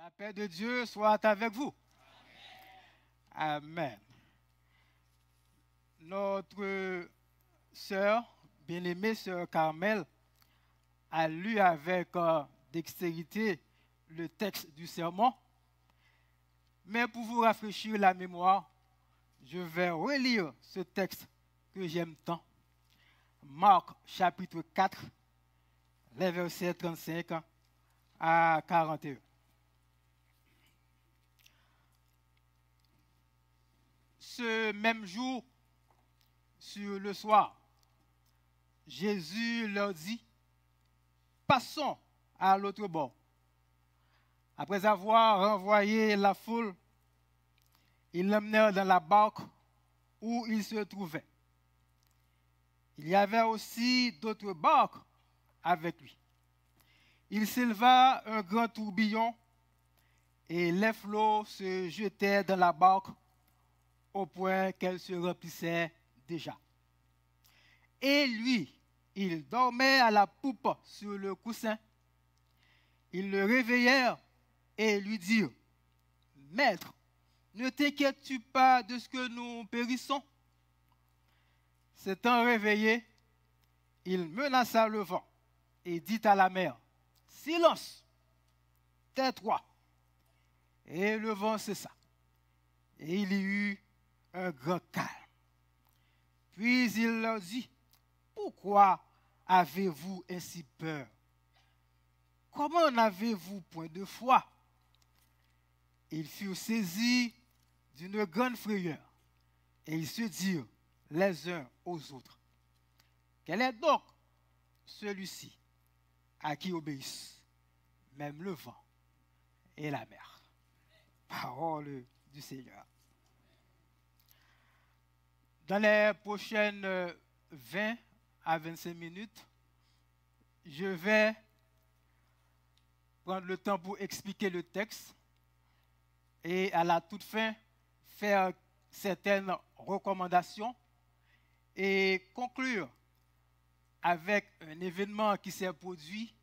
La paix de Dieu soit avec vous. Amen. Notre sœur, bien-aimée sœur Carmel, a lu avec dextérité le texte du sermon. Mais pour vous rafraîchir la mémoire, je vais relire ce texte que j'aime tant. Marc chapitre 4, les versets 35 à 41. Ce même jour, sur le soir, Jésus leur dit, passons à l'autre bord. Après avoir renvoyé la foule, ils l'emmenèrent dans la barque où il se trouvait. Il y avait aussi d'autres barques avec lui. Il s'éleva un grand tourbillon et les flots se jetaient dans la barque au point qu'elle se remplissait déjà. Et lui, il dormait à la poupe sur le coussin. Ils le réveillèrent et lui dirent, « Maître, ne t'inquiètes-tu pas de ce que nous périssons ?» S'étant réveillé, il menaça le vent et dit à la mer, « Silence, tais-toi !» Et le vent cessa. Et il y eut un grand calme. Puis il leur dit, « Pourquoi avez-vous ainsi peur? Comment n'avez-vous point de foi ?» Ils furent saisis d'une grande frayeur et ils se dirent les uns aux autres, « Quel est donc celui-ci à qui obéissent même le vent et la mer? » Parole du Seigneur. Dans les prochaines 20 à 25 minutes, je vais prendre le temps pour expliquer le texte et à la toute fin, faire certaines recommandations et conclure avec un événement qui s'est produit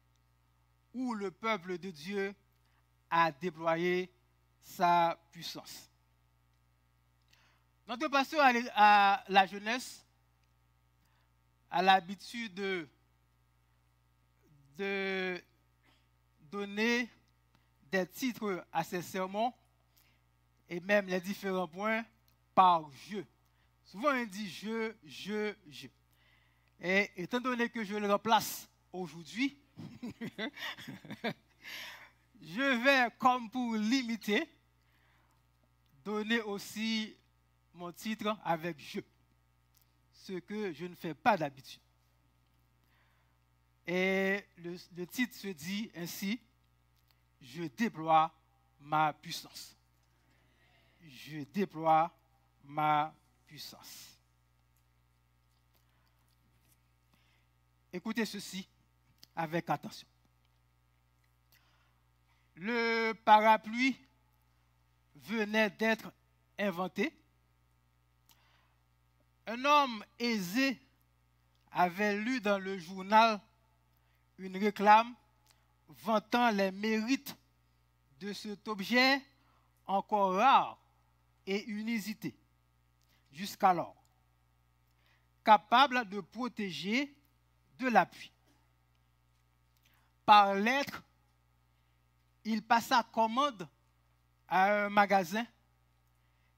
où le peuple de Dieu a déployé sa puissance. Notre pasteur à la jeunesse a l'habitude de donner des titres à ses sermons et même les différents points par je. Souvent, il dit je. Et étant donné que je le remplace aujourd'hui, je vais, comme pour limiter, donner aussi mon titre avec je, ce que je ne fais pas d'habitude. Et le titre se dit ainsi, je déploie ma puissance. Je déploie ma puissance. Écoutez ceci avec attention. Le parapluie venait d'être inventé. Un homme aisé avait lu dans le journal une réclame vantant les mérites de cet objet encore rare et inusité jusqu'alors, capable de protéger de la pluie. Par lettre, il passa commande à un magasin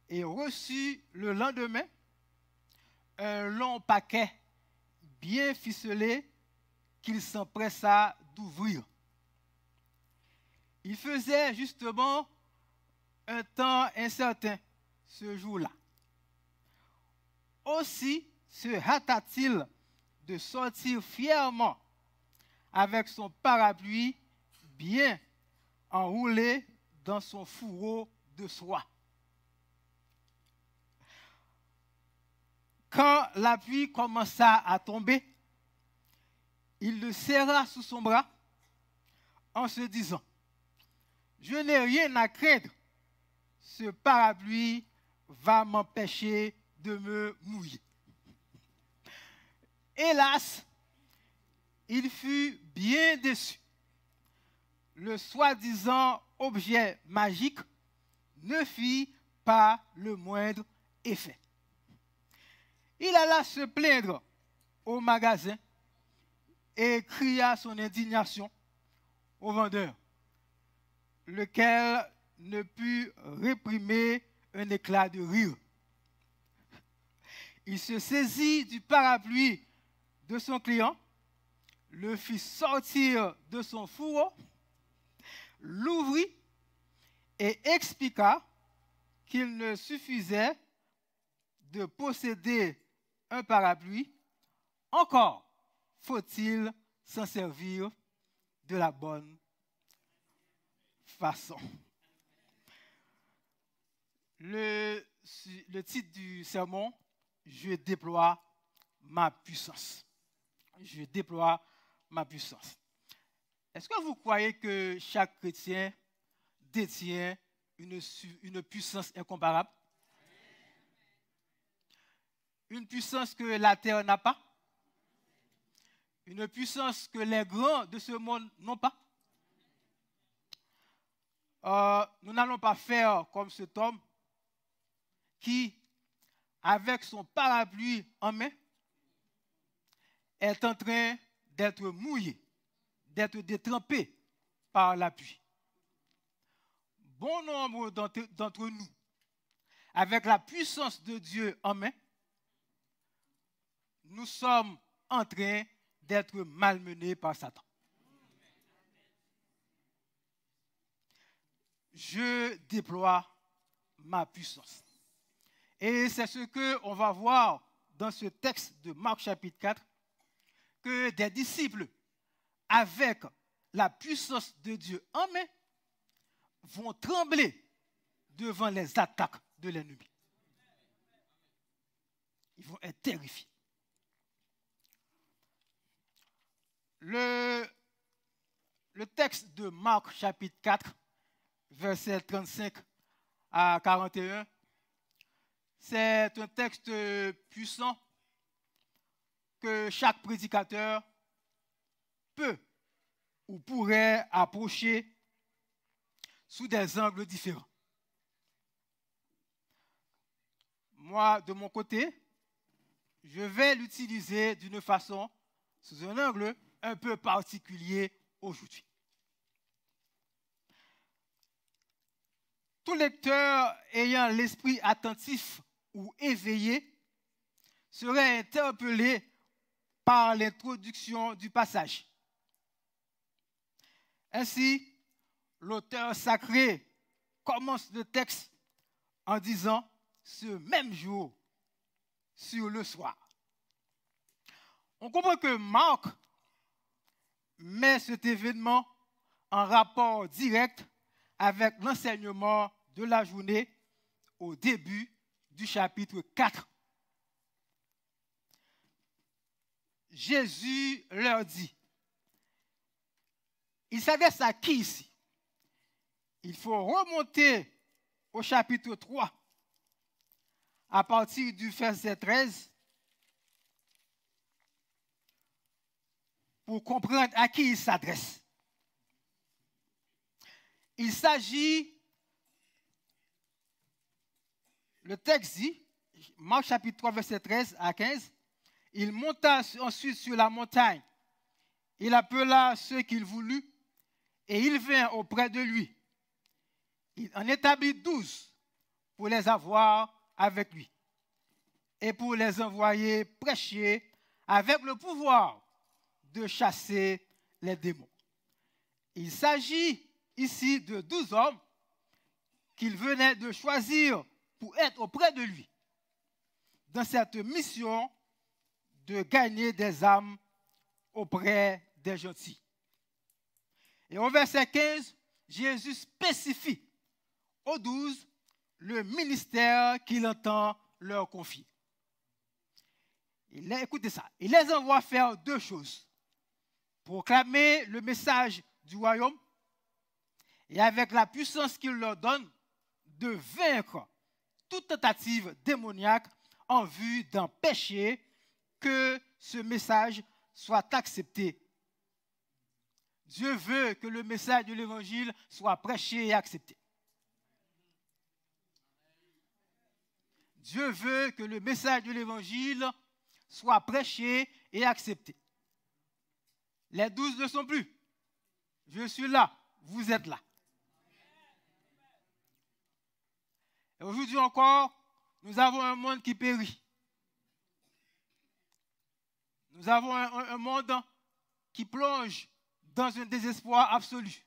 et reçut le lendemain un long paquet bien ficelé qu'il s'empressa d'ouvrir. Il faisait justement un temps incertain ce jour-là. Aussi se hâta-t-il de sortir fièrement avec son parapluie bien enroulé dans son fourreau de soie. Quand la pluie commença à tomber, il le serra sous son bras en se disant, « Je n'ai rien à craindre, ce parapluie va m'empêcher de me mouiller. » Hélas, il fut bien déçu. Le soi-disant objet magique ne fit pas le moindre effet. Il alla se plaindre au magasin et cria son indignation au vendeur, lequel ne put réprimer un éclat de rire. Il se saisit du parapluie de son client, le fit sortir de son fourreau, l'ouvrit et expliqua qu'il ne suffisait de posséder un parapluie, encore faut-il s'en servir de la bonne façon. Le titre du sermon, je déploie ma puissance. Je déploie ma puissance. Est-ce que vous croyez que chaque chrétien détient une puissance incomparable? Une puissance que la terre n'a pas? Une puissance que les grands de ce monde n'ont pas? Nous n'allons pas faire comme cet homme qui, avec son parapluie en main, est en train d'être mouillé, d'être détrempé par la pluie. Bon nombre d'entre nous, avec la puissance de Dieu en main, nous sommes en train d'être malmenés par Satan. Je déploie ma puissance. Et c'est ce qu'on va voir dans ce texte de Marc chapitre 4, que des disciples, avec la puissance de Dieu en main, vont trembler devant les attaques de l'ennemi. Ils vont être terrifiés. Le texte de Marc chapitre 4, versets 35 à 41, c'est un texte puissant que chaque prédicateur peut ou pourrait approcher sous des angles différents. Moi, de mon côté, je vais l'utiliser d'une façon, sous un angle un peu particulier aujourd'hui. Tout lecteur ayant l'esprit attentif ou éveillé serait interpellé par l'introduction du passage. Ainsi, l'auteur sacré commence le texte en disant « ce même jour, sur le soir ». On comprend que Marc met cet événement en rapport direct avec l'enseignement de la journée au début du chapitre 4. Jésus leur dit, il s'adresse à qui ici? Il faut remonter au chapitre 3, à partir du verset 13, pour comprendre à qui il s'adresse. Il s'agit, le texte dit, Marc chapitre 3, verset 13 à 15, il monta ensuite sur la montagne, il appela ceux qu'il voulut, et il vint auprès de lui. Il en établit 12 pour les avoir avec lui et pour les envoyer prêcher avec le pouvoir de chasser les démons. Il s'agit ici de 12 hommes qu'il venait de choisir pour être auprès de lui dans cette mission de gagner des âmes auprès des gentils. Et au verset 15, Jésus spécifie aux 12 le ministère qu'il entend leur confier. Écoutez ça, il les envoie faire deux choses. Proclamer le message du royaume et avec la puissance qu'il leur donne de vaincre toute tentative démoniaque en vue d'empêcher que ce message soit accepté Dieu veut que le message de l'évangile soit prêché et accepté. Dieu veut que le message de l'évangile soit prêché et accepté. Les 12 ne sont plus. Je suis là, vous êtes là. Et aujourd'hui encore, nous avons un monde qui périt. Nous avons un monde qui plonge dans un désespoir absolu.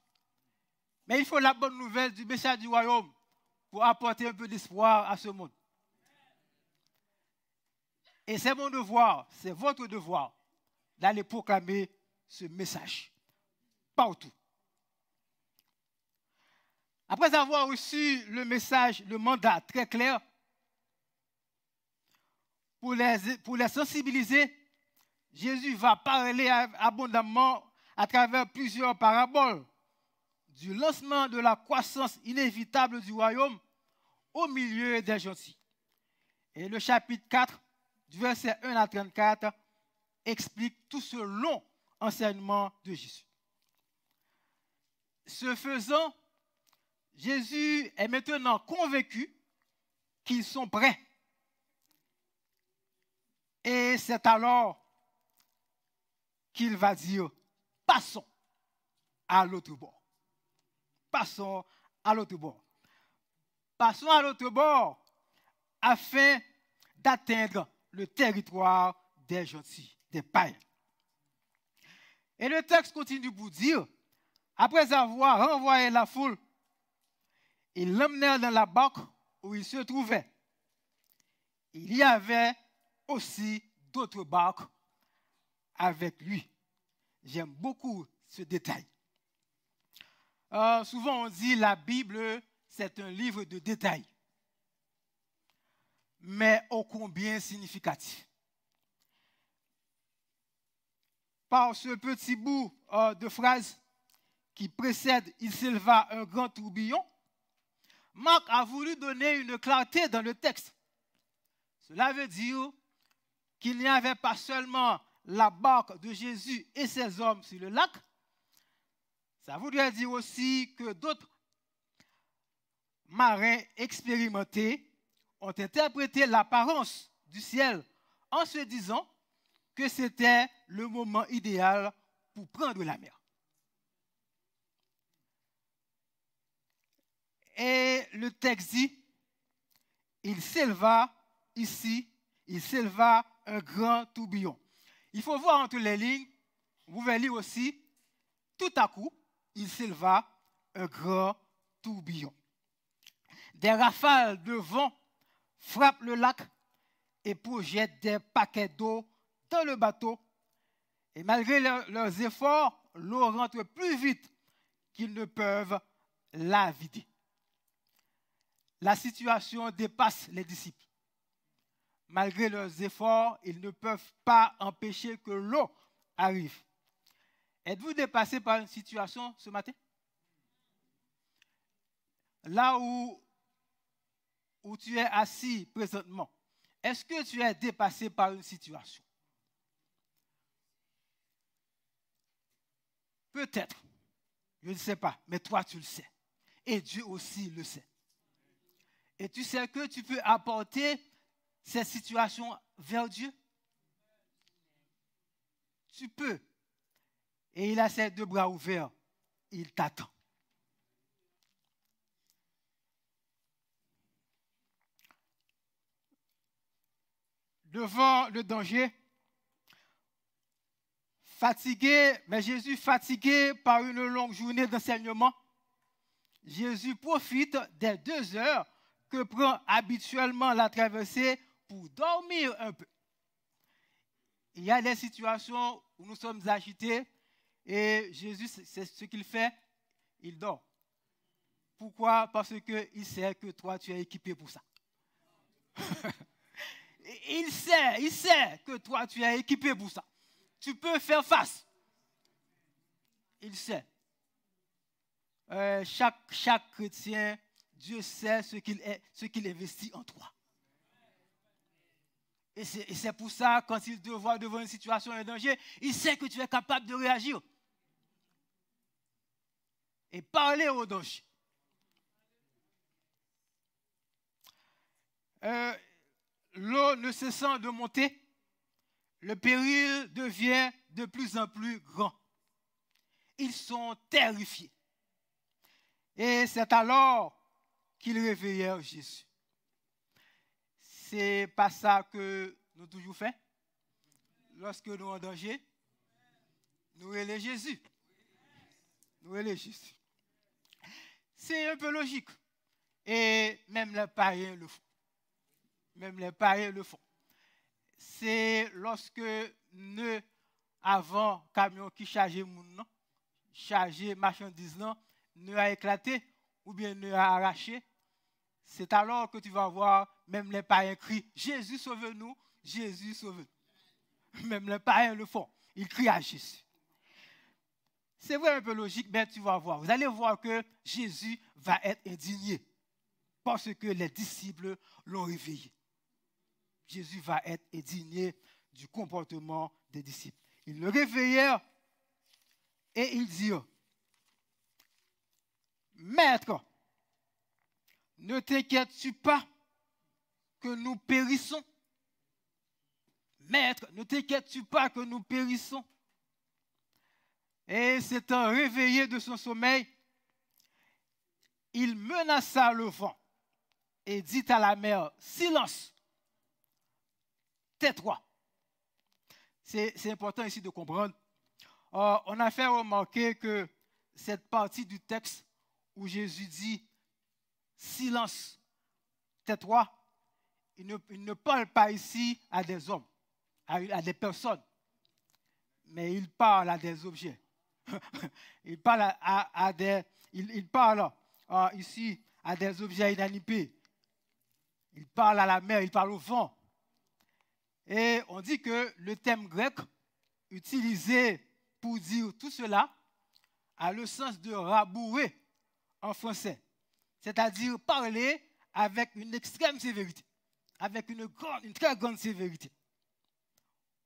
Mais il faut la bonne nouvelle du message du royaume pour apporter un peu d'espoir à ce monde. Et c'est mon devoir, c'est votre devoir d'aller proclamer ce message partout. Après avoir reçu le message, le mandat très clair, pour les sensibiliser, Jésus va parler abondamment à travers plusieurs paraboles du lancement de la croissance inévitable du royaume au milieu des gentils. Et le chapitre 4, du verset 1 à 34, explique tout ce long enseignement de Jésus. Ce faisant, Jésus est maintenant convaincu qu'ils sont prêts. Et c'est alors qu'il va dire, passons à l'autre bord. Passons à l'autre bord. Passons à l'autre bord afin d'atteindre le territoire des gentils, des païens. Et le texte continue pour dire, après avoir renvoyé la foule, ils l'emmenèrent dans la barque où il se trouvait. Il y avait aussi d'autres barques avec lui. J'aime beaucoup ce détail. Souvent on dit la Bible, c'est un livre de détails, mais ô combien significatif. Par ce petit bout de phrase qui précède « Il s'éleva un grand tourbillon », Marc a voulu donner une clarté dans le texte. Cela veut dire qu'il n'y avait pas seulement la barque de Jésus et ses hommes sur le lac, ça voudrait dire aussi que d'autres marins expérimentés ont interprété l'apparence du ciel en se disant que c'était le moment idéal pour prendre la mer. Et le texte dit, il s'éleva ici, il s'éleva un grand tourbillon. Il faut voir entre les lignes, vous pouvez lire aussi, tout à coup, il s'éleva un grand tourbillon. Des rafales de vent frappent le lac et projettent des paquets d'eau dans le bateau. Et malgré leurs efforts, l'eau rentre plus vite qu'ils ne peuvent la vider. La situation dépasse les disciples. Malgré leurs efforts, ils ne peuvent pas empêcher que l'eau arrive. Êtes-vous dépassé par une situation ce matin? Là où tu es assis présentement, est-ce que tu es dépassé par une situation? Peut-être, je ne sais pas, mais toi tu le sais. Et Dieu aussi le sait. Et tu sais que tu peux apporter cette situation vers Dieu? Tu peux. Et il a ses deux bras ouverts. Il t'attend. Devant le danger, fatigué, mais Jésus fatigué par une longue journée d'enseignement, Jésus profite des 2 heures que prend habituellement la traversée pour dormir un peu. Il y a des situations où nous sommes agités et Jésus, c'est ce qu'il fait, il dort. Pourquoi? Parce qu'il sait que toi, tu es équipé pour ça. Il sait que toi, tu es équipé pour ça. Tu peux faire face. Il sait. Chaque chrétien, Dieu sait ce qu'il investit en toi. Et c'est pour ça, quand il te voit devant une situation de danger, il sait que tu es capable de réagir. et parler au danger. L'eau ne cessant de monter, le péril devient de plus en plus grand. Ils sont terrifiés. Et c'est alors qu'ils réveillèrent Jésus. C'est pas ça que nous toujours fait. Lorsque nous sommes en danger, nous relèvons Jésus. Nous relèvons Jésus. C'est un peu logique. Et même les païens le font. Même les païens le font. C'est lorsque nous, avant camion qui chargeait moun, chargeait marchandises, nous a éclaté ou bien nous a arraché. C'est alors que tu vas voir même les païens crient Jésus sauve-nous, Jésus sauve-nous. Même les païens le font. Ils crient à Jésus. C'est vrai un peu logique, mais tu vas voir. Vous allez voir que Jésus va être indigné parce que les disciples l'ont réveillé. Jésus va être indigné du comportement des disciples. Ils le réveillèrent et ils dirent, Maître, ne t'inquiètes-tu pas que nous périssons? Maître, ne t'inquiètes-tu pas que nous périssons? Et s'étant réveillé de son sommeil, il menaça le vent et dit à la mer, silence, tais-toi. C'est important ici de comprendre. On a fait remarquer que cette partie du texte où Jésus dit silence, tais-toi, il ne parle pas ici à des hommes, à des personnes, mais il parle à des objets. Il parle il parle ici à des objets inanimés. Il parle à la mer, il parle au vent. Et on dit que le thème grec utilisé pour dire tout cela a le sens de rabouer en français. C'est-à-dire parler avec une extrême sévérité, avec une très grande sévérité.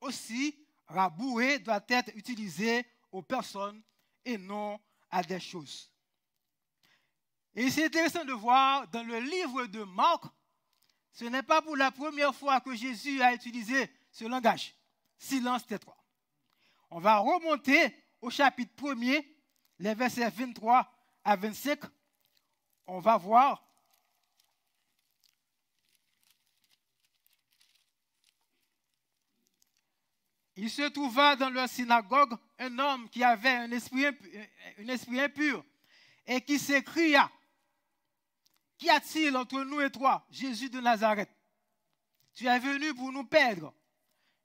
Aussi, rabouer doit être utilisé aux personnes et non à des choses. Et c'est intéressant de voir dans le livre de Marc, ce n'est pas pour la première fois que Jésus a utilisé ce langage. Silence, tais-toi. On va remonter au chapitre 1er, les versets 23 à 25. On va voir. Il se trouva dans leur synagogue un homme qui avait un esprit impur et qui s'écria, qu'y a-t-il entre nous et toi, Jésus de Nazareth? Tu es venu pour nous perdre.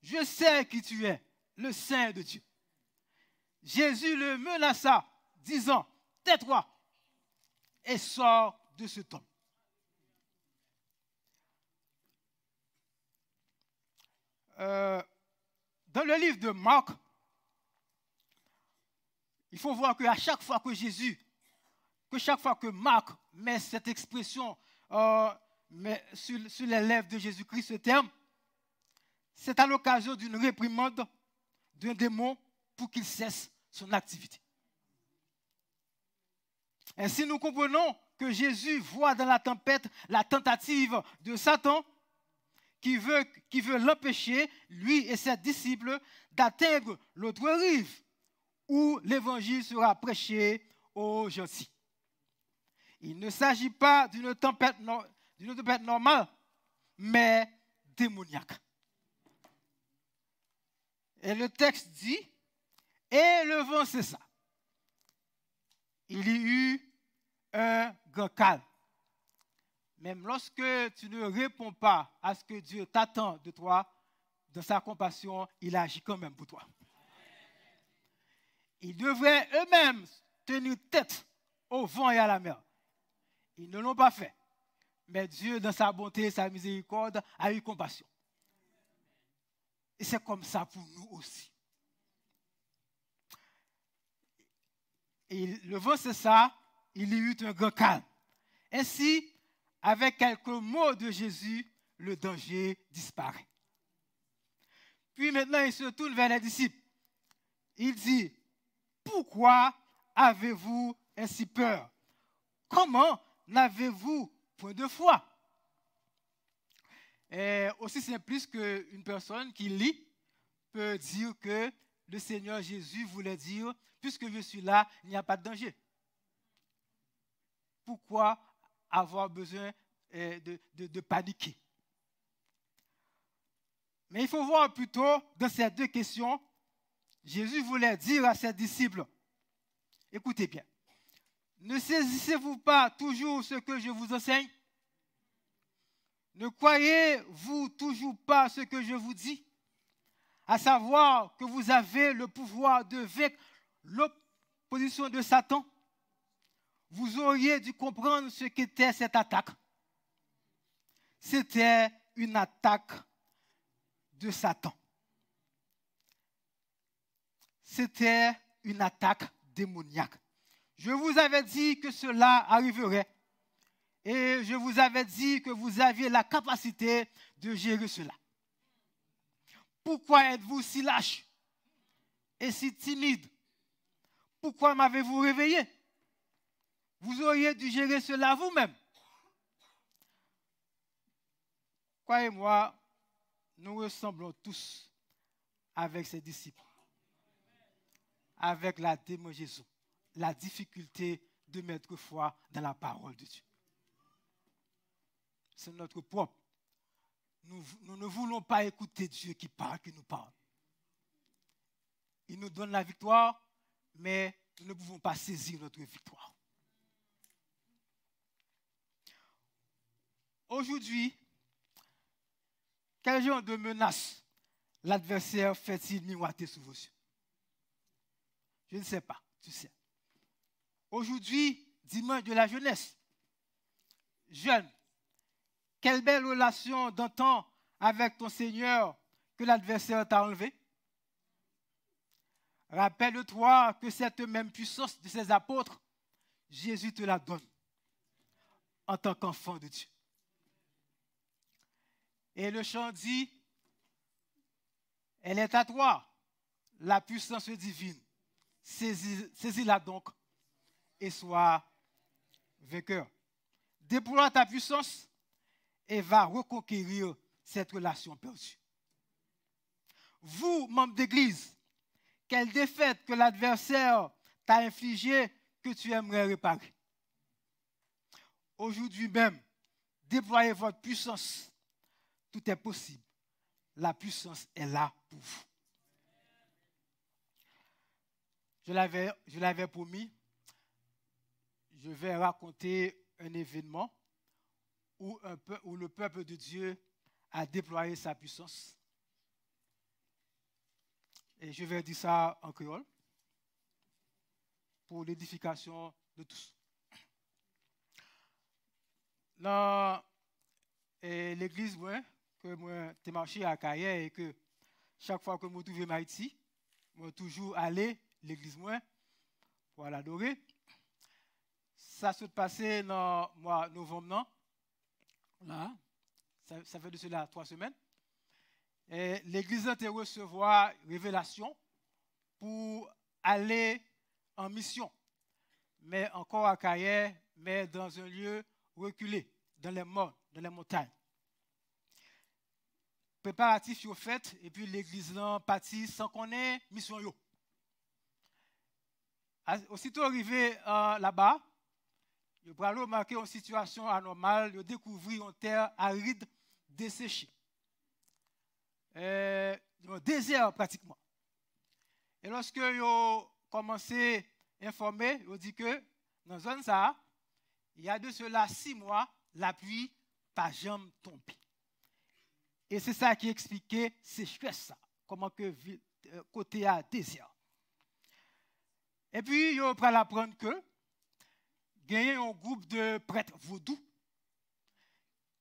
Je sais qui tu es, le Saint de Dieu. Jésus le menaça, disant, tais-toi et sors de cet homme. Dans le livre de Marc, il faut voir qu'à chaque fois que Marc met cette expression sur les lèvres de Jésus-Christ, ce terme, c'est à l'occasion d'une réprimande d'un démon pour qu'il cesse son activité. Ainsi, nous comprenons que Jésus voit dans la tempête la tentative de Satan qui veut l'empêcher, lui et ses disciples, d'atteindre l'autre rive où l'évangile sera prêché aux gentils. Il ne s'agit pas d'une tempête normale, mais démoniaque. Et le texte dit, et le vent cessa. Il y eut un grand calme. Même lorsque tu ne réponds pas à ce que Dieu t'attend de toi, dans sa compassion, il agit quand même pour toi. Ils devraient eux-mêmes tenir tête au vent et à la mer. Ils ne l'ont pas fait. Mais Dieu, dans sa bonté et sa miséricorde, a eu compassion. Et c'est comme ça pour nous aussi. Et le vent cessa, il y eut un grand calme. Ainsi, avec quelques mots de Jésus, le danger disparaît. Puis maintenant, il se tourne vers les disciples. Il dit, pourquoi avez-vous ainsi peur? Comment n'avez-vous point de foi? Et aussi simpliste qu'une personne qui lit peut dire que le Seigneur Jésus voulait dire, puisque je suis là, il n'y a pas de danger. Pourquoi avoir besoin de paniquer? Mais il faut voir plutôt dans ces deux questions, Jésus voulait dire à ses disciples, écoutez bien, ne saisissez-vous pas toujours ce que je vous enseigne? Ne croyez-vous toujours pas ce que je vous dis? À savoir que vous avez le pouvoir de vaincre l'opposition de Satan. Vous auriez dû comprendre ce qu'était cette attaque. C'était une attaque de Satan. C'était une attaque démoniaque. Je vous avais dit que cela arriverait. Et je vous avais dit que vous aviez la capacité de gérer cela. Pourquoi êtes-vous si lâche et si timide? Pourquoi m'avez-vous réveillé? Vous auriez dû gérer cela vous-même. Croyez-moi, nous ressemblons tous avec ses disciples, avec la démangeaison, la difficulté de mettre foi dans la parole de Dieu. C'est notre propre. Nous ne voulons pas écouter Dieu qui parle, qui nous parle. Il nous donne la victoire, mais nous ne pouvons pas saisir notre victoire. Aujourd'hui, quel genre de menace l'adversaire fait-il miroiter sous vos yeux? Je ne sais pas, tu sais. Aujourd'hui, dimanche de la jeunesse, jeune, quelle belle relation d'antan avec ton Seigneur que l'adversaire t'a enlevé. Rappelle-toi que cette même puissance de ses apôtres, Jésus te la donne en tant qu'enfant de Dieu. Et le chant dit, elle est à toi, la puissance divine. Saisis-la donc et sois vainqueur. Déploie ta puissance et va reconquérir cette relation perdue. Vous, membres d'église, quelle défaite que l'adversaire t'a infligée que tu aimerais réparer? Aujourd'hui même, déployez votre puissance. Tout est possible. La puissance est là pour vous. Je l'avais promis, je vais raconter un événement où le peuple de Dieu a déployé sa puissance. Et je vais dire ça en créole pour l'édification de tous. Dans l'église, que moi, j'ai marché à Kaye et que chaque fois que je me trouve en Haïti, je toujours aller à l'église pour l'adorer. Ça s'est passé dans le mois de novembre. Là, ça fait de cela 3 semaines. Et l'église a recevoir révélation pour aller en mission. Mais encore à Kaye, mais dans un lieu reculé, dans les monts, dans les montagnes. Préparatifs sont faits et puis l'église là partie sans qu'on ait mission yo. Aussitôt arrivé là-bas, je peux remarquer une situation anormale, je découvrir une terre aride desséchée. Un désert pratiquement. Et lorsque je commencé à informer, je dis que dans la zone ça, il y a de cela 6 mois, la pluie pas jamais tombé. Et c'est ça qui expliquait sécheresse, comment que côté à désert. Et puis, je prends l'apprendre que il y a un groupe de prêtres vaudous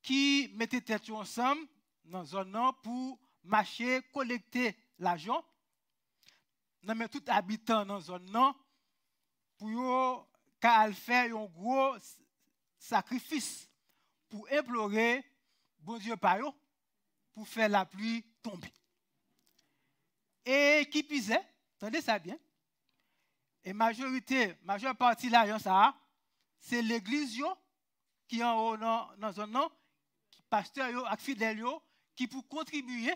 qui mettaient tête ensemble dans une zone pour marcher, collecter l'argent, mais tout habitant dans une zone pour faire un gros sacrifice pour implorer bon Dieu par eux pour faire la pluie tomber. Et qui pisait, attendez ça bien, Et majeure partie de l'argent, ça, c'est l'église qui est en haut dans un nom, pasteur et fidèle qui pour contribuer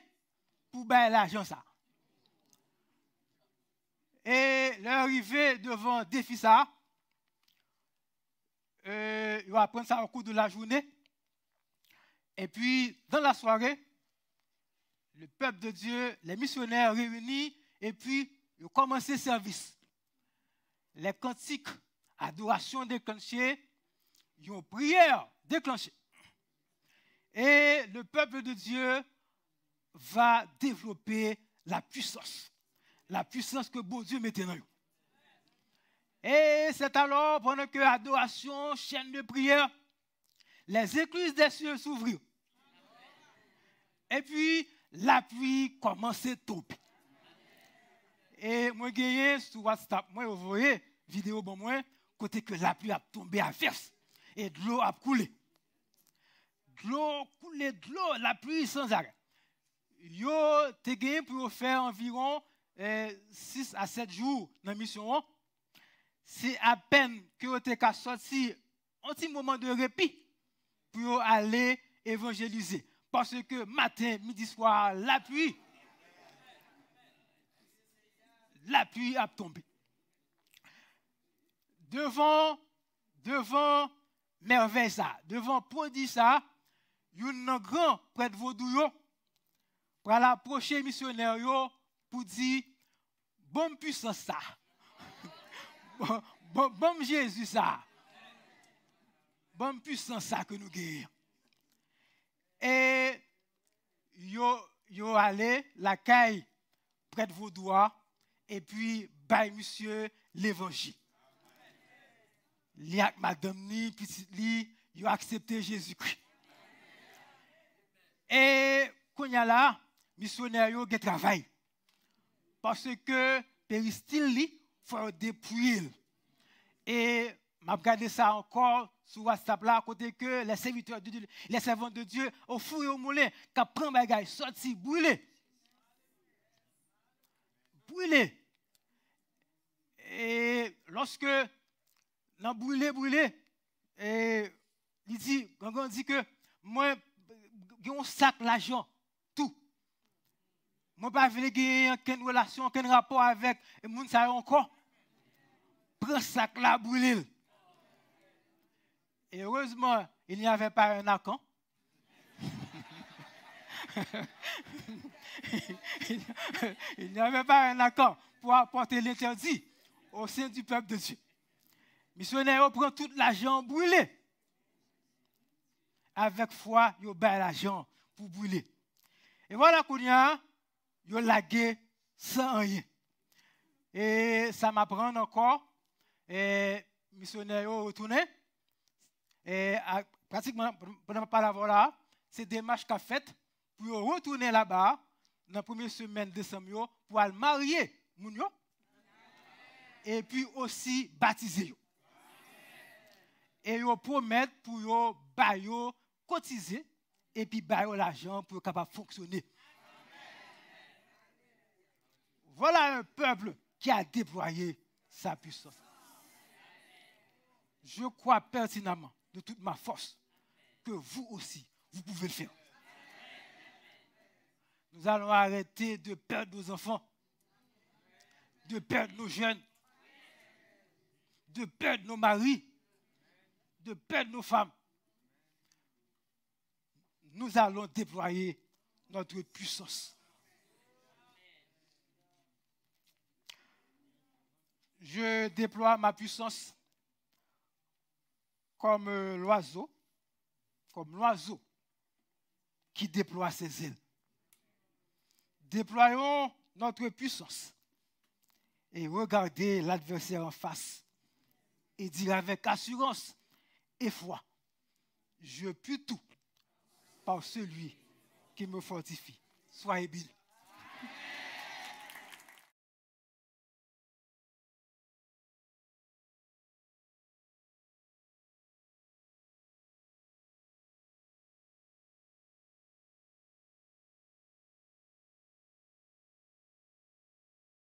pour bailler l'argent, ça. Et l'arrivée devant défi, ça, il va prendre ça au cours de la journée. Et puis, dans la soirée, le peuple de Dieu, les missionnaires réunis, et puis, ils ont commencé le service. Les cantiques, adoration déclenchée, ils ont prière déclenchée. Et le peuple de Dieu va développer la puissance que bon Dieu mettait dans eux. Et c'est alors, pendant que adoration, chaîne de prière, les écluses des cieux s'ouvrirent. Et puis, la pluie commençait à tomber. Et moi, j'ai sur WhatsApp, moi, vous voyez, vidéo, bon, moi, côté que la pluie a tombé à verse. Et de l'eau a coulé. De l'eau coulé, de l'eau, la pluie sans arrêt. Yo, t'es gagné pour faire environ 6 à 7 jours dans la mission. C'est à peine que vous avez sorti un petit moment de répit pour aller évangéliser. Parce que matin, midi, soir, la pluie a tombé. Devant merveille ça, devant produit ça, il y a un grand prêtre vaudou pour aller approcher missionnaire pour dire bon puissance ça. Bon Jésus ça. Bon puissance ça que nous gagnons. Et yo allé la caille prêtre vaudois et puis bail monsieur l'évangile. Li ak madame ni petite li, yo accepté Jésus-Christ. Et quand y a là, missionnaire yo gen travail. Parce que péristyle li faut dépouiller. Et m'a regardé ça encore sur WhatsApp là, à côté que les serviteurs de Dieu, les servants de Dieu, au four et au moulin, qui prennent bagage, sorti, brûlé. Brûlé. Et lorsque, dans brûlé, et il dit, Gangan dit que moi, j'ai un sac l'argent, tout. Moi, pas venir gagner aucune relation, aucun rapport avec les gens ça encore. Prends sac là, brûlé. Et heureusement, il n'y avait pas un accord. Il n'y avait pas un accord pour apporter l'interdit au sein du peuple de Dieu. Missionnaire prend tout l'argent brûlé. Avec foi, il bat l'argent pour brûler. Et voilà qu'on y a, il lagué sans rien. Et ça m'apprend encore. Et missionnaire retourné. Et pratiquement, pendant pas la là, c'est des démarches qu'a faites pour retourner là-bas dans la première semaine de décembre pour aller marier Mounio et puis aussi baptiser. Et ils promettent pour eux cotiser et puis bailler l'argent pour capable fonctionner. Voilà un peuple qui a déployé sa puissance. Je crois pertinemment de toute ma force que vous aussi, vous pouvez le faire. Nous allons arrêter de perdre nos enfants, de perdre nos jeunes, de perdre nos maris, de perdre nos femmes. Nous allons déployer notre puissance. Je déploie ma puissance comme l'oiseau qui déploie ses ailes. Déployons notre puissance et regardez l'adversaire en face et dire avec assurance et foi, je puis tout par celui qui me fortifie. Soyez bénis.